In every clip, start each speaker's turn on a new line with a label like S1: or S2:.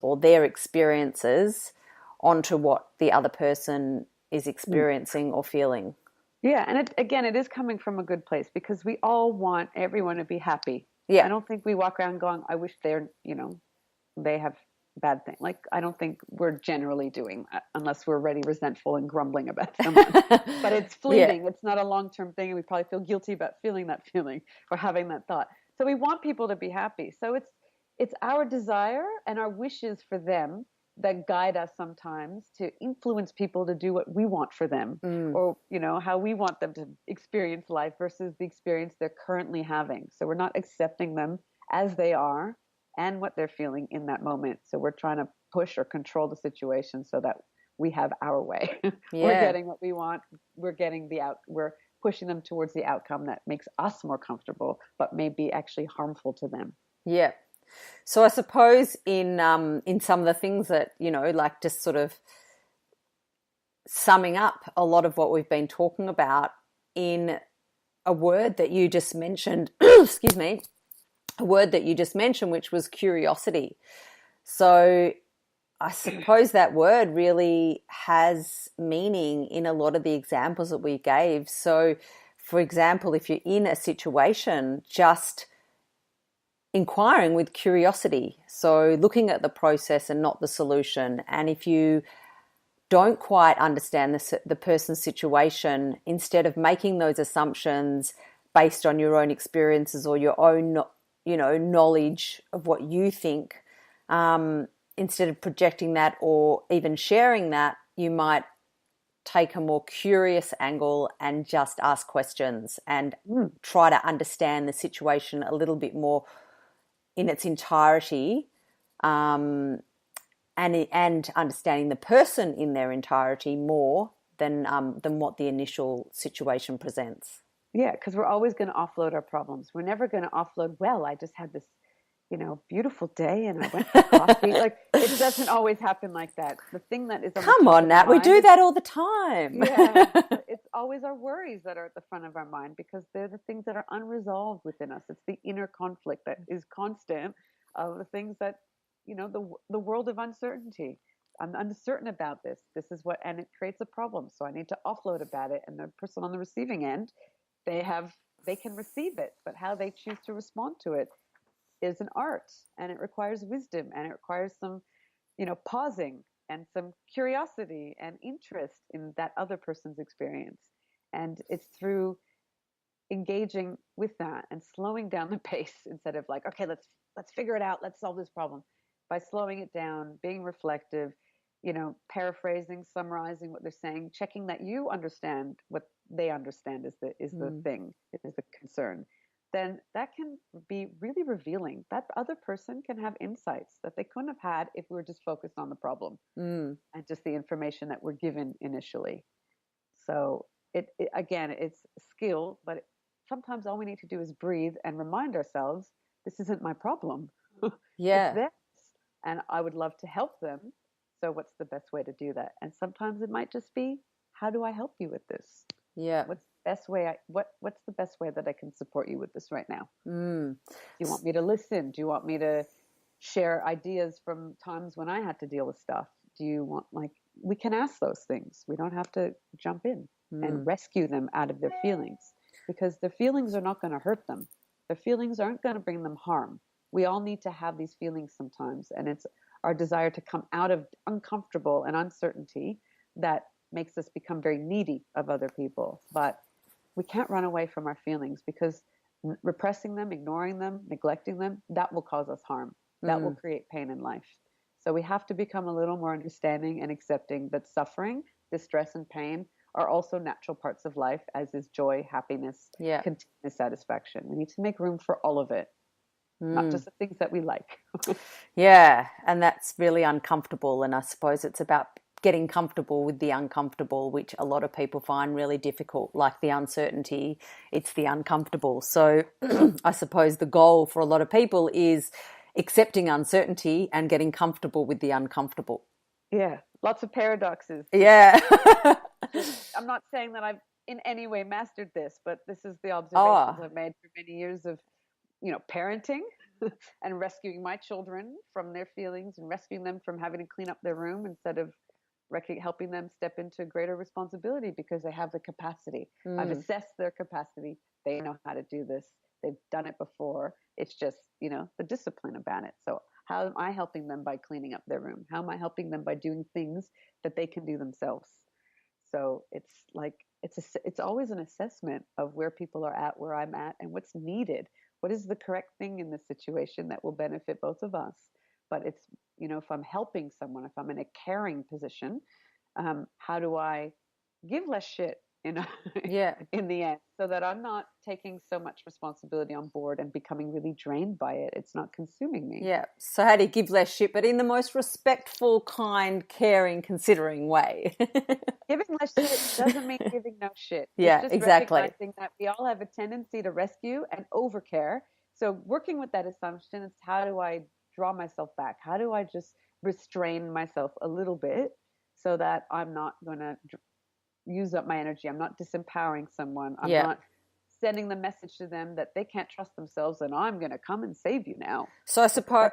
S1: or their experiences onto what the other person is experiencing or feeling.
S2: Yeah, and it is coming from a good place because we all want everyone to be happy.
S1: Yeah.
S2: I don't think we walk around going, I wish they have bad things. Like, I don't think we're generally doing that unless we're already resentful and grumbling about someone. But it's
S1: Yeah.
S2: fleeting. It's not a long-term thing, and we probably feel guilty about feeling that feeling or having that thought. So we want people to be happy. So it's our desire and our wishes for them that guide us sometimes to influence people to do what we want for them, or how we want them to experience life versus the experience they're currently having. So we're not accepting them as they are and what they're feeling in that moment. So we're trying to push or control the situation so that we have our way. We're getting what we want. We're pushing them towards the outcome that makes us more comfortable, but may be actually harmful to them.
S1: Yeah. So I suppose in some of the things that, like just sort of summing up a lot of what we've been talking about in a word that you just mentioned, excuse me, a word that you just mentioned, which was curiosity. So I suppose that word really has meaning in a lot of the examples that we gave. So, for example, if you're in a situation, just inquiring with curiosity. So looking at the process and not the solution. And if you don't quite understand the person's situation, instead of making those assumptions based on your own experiences or your own, knowledge of what you think, instead of projecting that or even sharing that, you might take a more curious angle and just ask questions and try to understand the situation a little bit more in its entirety, and understanding the person in their entirety more than what the initial situation presents.
S2: Yeah, because we're always going to offload our problems. We're never going to offload, well, I just had this, beautiful day and I went for coffee. Like, it doesn't always happen like that. The thing that is on
S1: Come on, Nat, we do that all the time.
S2: Yeah, it's always our worries that are at the front of our mind because they're the things that are unresolved within us. It's the inner conflict that is constant of the things that, the world of uncertainty. I'm uncertain about this. This is and it creates a problem. So I need to offload about it. And the person on the receiving end, they can receive it, but how they choose to respond to it is an art, and it requires wisdom, and it requires some, pausing and some curiosity and interest in that other person's experience. And it's through engaging with that and slowing down the pace instead of like, okay, let's figure it out, let's solve this problem. By slowing it down, being reflective, paraphrasing, summarizing what they're saying, checking that you understand what they understand is the thing, is the concern, then that can be really revealing. That other person can have insights that they couldn't have had if we were just focused on the problem and just the information that we're given initially. So again, it's skill, but sometimes all we need to do is breathe and remind ourselves, this isn't my problem.
S1: Yeah.
S2: It's theirs, and I would love to help them. So what's the best way to do that? And sometimes it might just be, how do I help you with this?
S1: Yeah.
S2: What's the best way that I can support you with this right now? Do you want me to listen? Do you want me to share ideas from times when I had to deal with stuff? Do you want, we can ask those things. We don't have to jump in and rescue them out of their feelings, because their feelings are not going to hurt them. Their feelings aren't going to bring them harm. We all need to have these feelings sometimes, and it's our desire to come out of uncomfortable and uncertainty that makes us become very needy of other people. But we can't run away from our feelings, because repressing them, ignoring them, neglecting them, that will cause us harm. That will create pain in life. So we have to become a little more understanding and accepting that suffering, distress, and pain are also natural parts of life, as is joy, happiness, continuous satisfaction. We need to make room for all of it, not just the things that we like.
S1: Yeah, and that's really uncomfortable. And I suppose it's about getting comfortable with the uncomfortable, which a lot of people find really difficult, like the uncertainty. It's the uncomfortable. So I suppose the goal for a lot of people is accepting uncertainty and getting comfortable with the uncomfortable.
S2: Yeah, lots of paradoxes.
S1: Yeah.
S2: I'm not saying that I've in any way mastered this, but this is the observations I've made for many years of, parenting. and rescuing my children from their feelings and rescuing them from having to clean up their room instead of helping them step into greater responsibility because they have the capacity. I've assessed their capacity. They know how to do this. They've done it before. It's just, the discipline about it. So how am I helping them by cleaning up their room? How am I helping them by doing things that they can do themselves? So it's like, it's always an assessment of where people are at, where I'm at, and what's needed. What is the correct thing in this situation that will benefit both of us? But it's, if I'm helping someone, if I'm in a caring position, how do I give less shit,
S1: Yeah.
S2: in the end, so that I'm not taking so much responsibility on board and becoming really drained by it. It's not consuming me.
S1: Yeah. So how do you give less shit, but in the most respectful, kind, caring, considering way?
S2: Giving less shit doesn't mean giving no shit.
S1: Yeah,
S2: It's just
S1: exactly.
S2: recognizing that we all have a tendency to rescue and overcare. So working with that assumption, it's how do I draw myself back? How do I just restrain myself a little bit so that I'm not going to use up my energy? I'm not disempowering someone. I'm not sending the message to them that they can't trust themselves and I'm going to come and save you now.
S1: So I suppose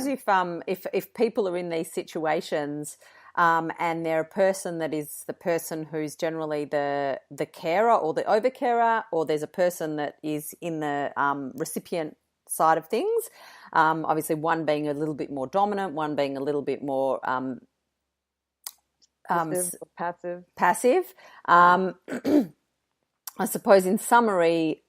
S1: if people are in these situations, and they're a person that is the person who's generally the carer or the overcarer, or there's a person that is in the recipient side of things, obviously one being a little bit more dominant, one being a little bit more passive. I suppose in summary,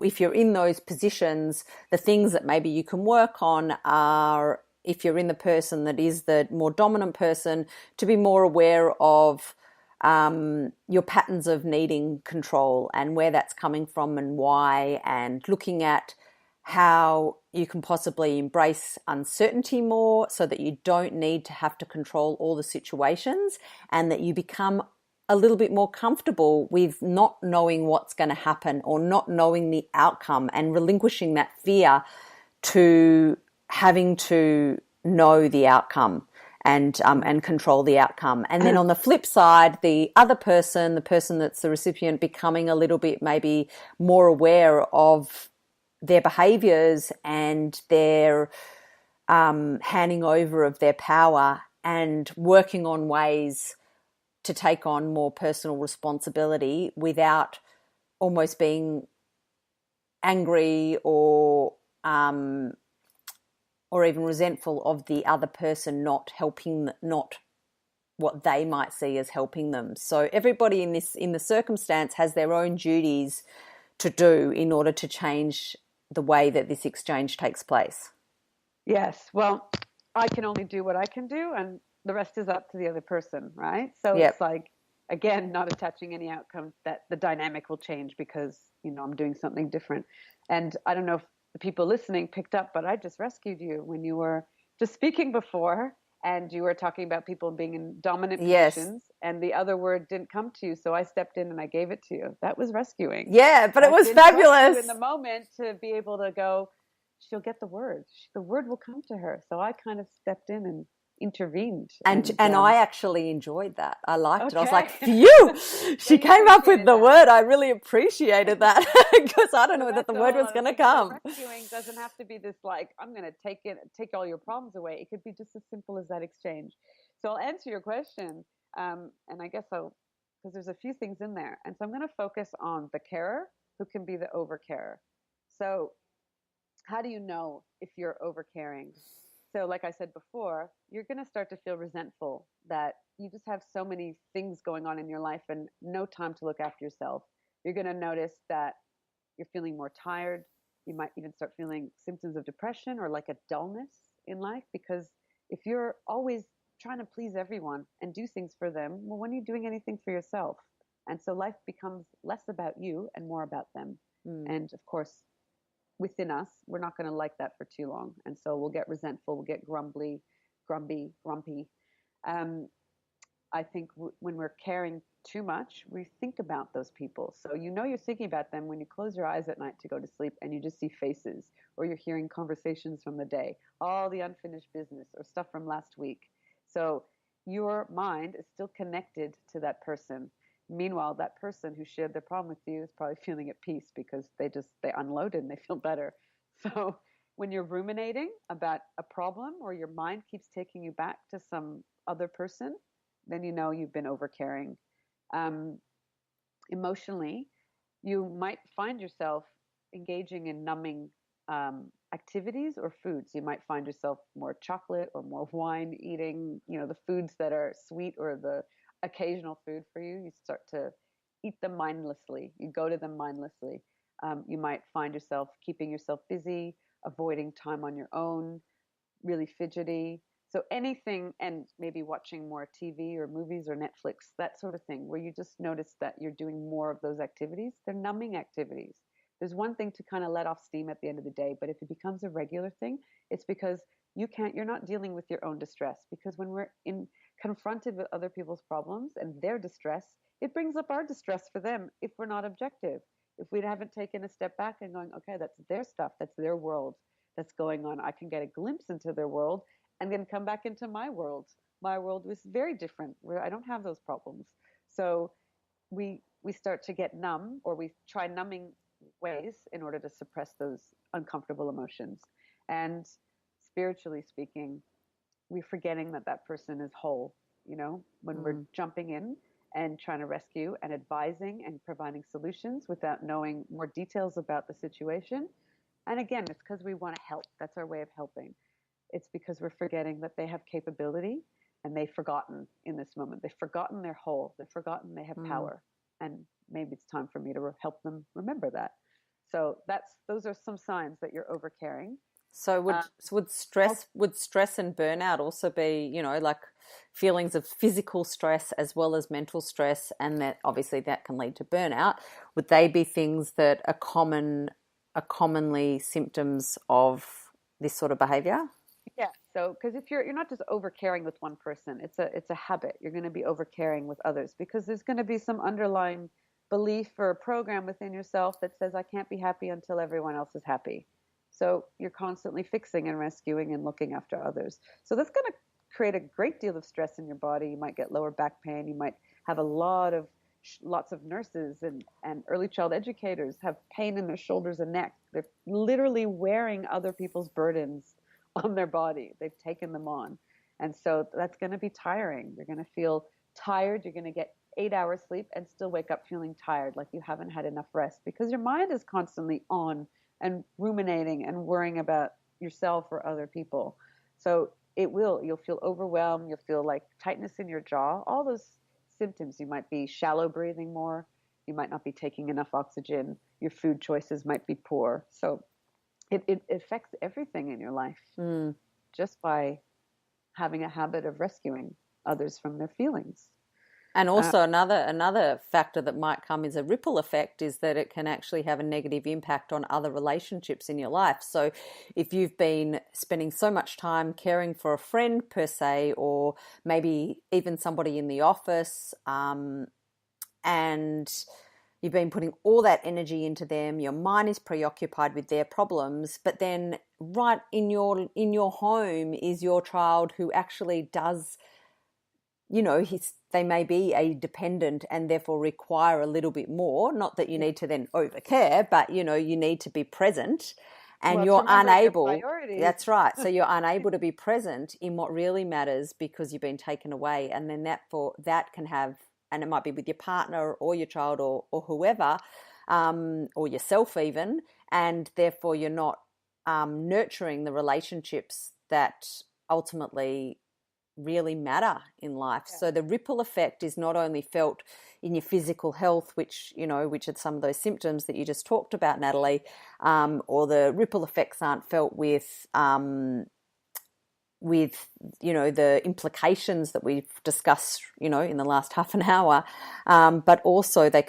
S1: if you're in those positions, the things that maybe you can work on are, if you're in the person that is the more dominant person, to be more aware of your patterns of needing control and where that's coming from and why, and looking at how you can possibly embrace uncertainty more so that you don't need to have to control all the situations, and that you become a little bit more comfortable with not knowing what's going to happen or not knowing the outcome, and relinquishing that fear to having to know the outcome and control the outcome. And then on the flip side, the other person, the person that's the recipient, becoming a little bit maybe more aware of their behaviors and their handing over of their power, and working on ways to take on more personal responsibility without almost being angry or even resentful of the other person not helping, not what they might see as helping them. So everybody in the circumstance has their own duties to do in order to change the way that this exchange takes place.
S2: Yes. Well, I can only do what I can do, and the rest is up to the other person, right? So It's like, again, not attaching any outcome, that the dynamic will change because, I'm doing something different. And I don't know if the people listening picked up, but I just rescued you when you were just speaking before, and you were talking about people being in dominant positions, and the other word didn't come to you, so I stepped in and I gave it to you. That was rescuing.
S1: Yeah, but it was fabulous.
S2: In the moment, to be able to go, she'll get the word. The word will come to her. So I kind of stepped in and intervened.
S1: And I actually enjoyed that. I liked it. I was like, phew, she came up with the word. I really appreciated that, because I don't know that the word was going to come.
S2: Rescuing doesn't have to be this like, I'm going to take all your problems away. It could be just as simple as that exchange. So I'll answer your question. And I guess because there's a few things in there. And so I'm going to focus on the carer, who can be the overcarer. So how do you know if you're overcaring? So like I said before, you're going to start to feel resentful that you just have so many things going on in your life and no time to look after yourself. You're going to notice that you're feeling more tired. You might even start feeling symptoms of depression or like a dullness in life, because if you're always trying to please everyone and do things for them, well, when are you doing anything for yourself? And so life becomes less about you and more about them. And of course, within us, we're not going to like that for too long. And so we'll get resentful, we'll get grumpy. I think when we're caring too much, we think about those people. So you're thinking about them when you close your eyes at night to go to sleep and you just see faces, or you're hearing conversations from the day, all the unfinished business or stuff from last week. So your mind is still connected to that person. Meanwhile, that person who shared their problem with you is probably feeling at peace because they unloaded and they feel better. So when you're ruminating about a problem or your mind keeps taking you back to some other person, then you know you've been overcaring. Um, Emotionally, you might find yourself engaging in numbing activities or foods. You might find yourself more chocolate or more wine eating, the foods that are sweet or the occasional food for you. You start to eat them mindlessly. You go to them mindlessly. You might find yourself keeping yourself busy, avoiding time on your own, really fidgety. So anything, and maybe watching more TV or movies or Netflix, that sort of thing, where you just notice that you're doing more of those activities. They're numbing activities. There's one thing to kind of let off steam at the end of the day, but if it becomes a regular thing, it's because you're not dealing with your own distress. Because when we're confronted with other people's problems and their distress, it brings up our distress for them if we're not objective. If we haven't taken a step back and going, okay, that's their stuff, that's their world that's going on. I can get a glimpse into their world and then come back into my world. My world was very different, where I don't have those problems. So we start to get numb, or we try numbing ways in order to suppress those uncomfortable emotions. And spiritually speaking, we're forgetting that that person is whole. When we're jumping in and trying to rescue and advising and providing solutions without knowing more details about the situation. And again, it's because we want to help. That's our way of helping. It's because we're forgetting that they have capability, and they've forgotten in this moment. They've forgotten their whole. They've forgotten they have power. And maybe it's time for me to help them remember that. So those are some signs that you're overcaring.
S1: So would stress and burnout also be, like feelings of physical stress as well as mental stress, and that obviously that can lead to burnout? Would they be things that are commonly symptoms of this sort of behavior?
S2: Yeah. So, because if you're not just overcaring with one person, it's a habit. You're going to be overcaring with others because there's going to be some underlying belief or a program within yourself that says, I can't be happy until everyone else is happy. So you're constantly fixing and rescuing and looking after others. So that's going to create a great deal of stress in your body. You might get lower back pain. You might have lots of nurses and early child educators have pain in their shoulders and neck. They're literally wearing other people's burdens on their body. They've taken them on. And so that's going to be tiring. You're going to feel tired. You're going to get 8 hours sleep and still wake up feeling tired, like you haven't had enough rest, because your mind is constantly on and ruminating and worrying about yourself or other people. So you'll feel overwhelmed. You'll feel like tightness in your jaw, all those symptoms. You might be shallow breathing more. You might not be taking enough oxygen. Your food choices might be poor. So it affects everything in your life just by having a habit of rescuing others from their feelings.
S1: And also another factor that might come as a ripple effect is that it can actually have a negative impact on other relationships in your life. So if you've been spending so much time caring for a friend per se, or maybe even somebody in the office, and you've been putting all that energy into them, your mind is preoccupied with their problems, but then right in your home is your child who actually does, they may be a dependent and therefore require a little bit more. Not that you need to then overcare, but you need to be present, and you're unable. That's right. So you're unable to be present in what really matters because you've been taken away, and then that can have, and it might be with your partner or your child or whoever, or yourself even, and therefore you're not nurturing the relationships that ultimately really matter in life. Yeah. So the ripple effect is not only felt in your physical health, which are some of those symptoms that you just talked about, Nathalie, or the ripple effects aren't felt with the implications that we've discussed, in the last half an hour, but also the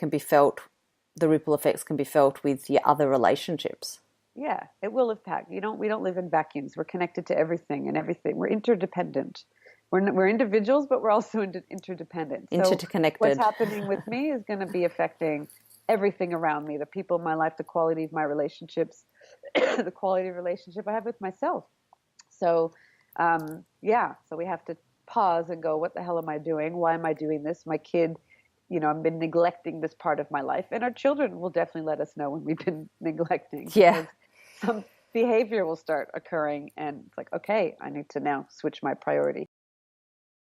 S1: ripple effects can be felt with your other relationships.
S2: Yeah, it will impact. We don't live in vacuums. We're connected to everything and everything. We're interdependent. We're individuals, but we're also interdependent.
S1: Interconnected.
S2: So what's happening with me is going to be affecting everything around me, the people in my life, the quality of my relationships, the quality of relationship I have with myself. So, so we have to pause and go, what the hell am I doing? Why am I doing this? My kid, I've been neglecting this part of my life. And our children will definitely let us know when we've been neglecting.
S1: Yeah.
S2: behavior will start occurring, and it's like, okay, I need to now switch my priority.